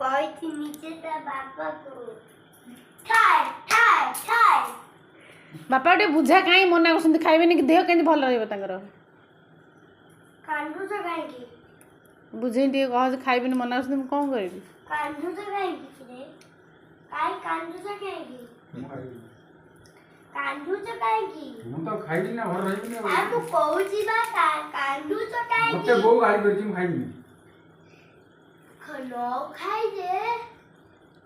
କହିଛି ନିଜେ ତା ବାପାକୁ ଠାଏ ଠାଏ ଠାଏ ବାପା ଟିକେ ବୁଝା କାହିଁ ମନା କରୁଛନ୍ତି ଖାଇବେନି କି ଦେହ କେମିତି ଭଲ ରହିବ ତାଙ୍କର କାନ୍ଦୁଛ କାହିଁକି ବୁଝେଇ ଟିକେ କହ ଯେ ଖାଇବେନି ମନା କରୁଛନ୍ତି ମୁଁ କ'ଣ କରିବି କାନ୍ଦୁଛ କାହିଁକି ରେ କାଇଁ କାନ୍ଦୁଛ କାହିଁକି କାନ୍ଦୁଛ କାହିଁକି ମୁଁ ତ ଖାଇବି ନା ଘରେ ରହିବିନି ମୁଁ କହୁଛି ବା କାନ୍ଦୁଛ କାହିଁକି ମତେ ବୋଉ ଗାଳି କରିଛି ମୁଁ ଖାଇବିନି ନ ଖାଇଲେ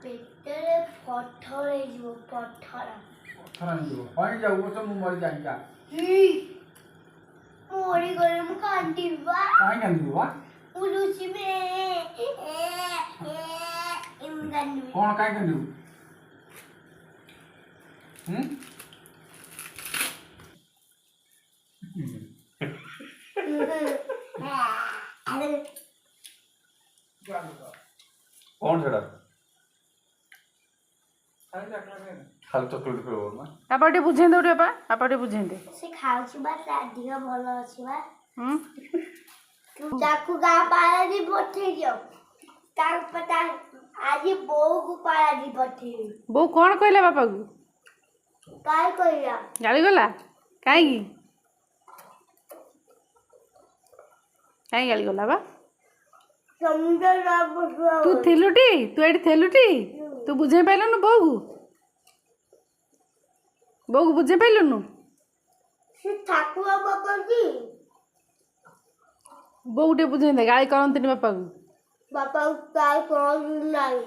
ପେଟରେ ପଥର ହେଇଯିବ ପଥର ପଥର ହେଇଯିବ କଇଁ ଯାଉ ବସ ମୁଁ ମରି ଯାଇକା ମରିଗଲେ ମୁଁ କାନ୍ଦିବି ବା କାଇଁ କାନ୍ଦିବୁ ବା ମୁଁ ଲୁଚିବି ଏମିତି କାନ୍ଦିବି କ'ଣ କାଇଁ କାନ୍ଦିବୁ କ'ଣ ସେଟା ଖାଲି ଚକୋଲେଟ୍ ଖାଇବ ନା ବାପା ଟିକେ ବୁଝେଇ ଦେଉ ଟିକେ ବାପା ଟିକେ ବୁଝେଇ ଦେ ସେ ଖାଉଛି ବା ତା ଦେହ ଭଲ ଅଛି ବା ତାକୁ ଗାଁ ପାରାଦି ପଠେଇ ଦିଅ ଆଜି ବୋଉକୁ ପାରାଦି ପଠେଇବି ବୋଉ କ'ଣ କହିଲା ବାପାକୁ କାଇଁ କହିଲା ଗାଳି ଗଲା କାହିଁକି କାହିଁ ଗାଳି ଗଲା ବା ତୁ ଥିଲୁଟି ତୁ ଏଠି ଥିଲୁଟି ତୁ ବୁଝେଇ ପାଇଲୁନୁ ବୋଉକୁ ବୁଝେଇ ପାଇଲୁନୁ ସେ ଠାକୁର ପକଉଛି ବୋଉ ଟିକେ ବୁଝେଇ ଦେ ଗାଳି କରନ୍ତିନି ବାପାକୁ ବାପାକୁ କାଇଁ କହୁଛୁ ନାହିଁ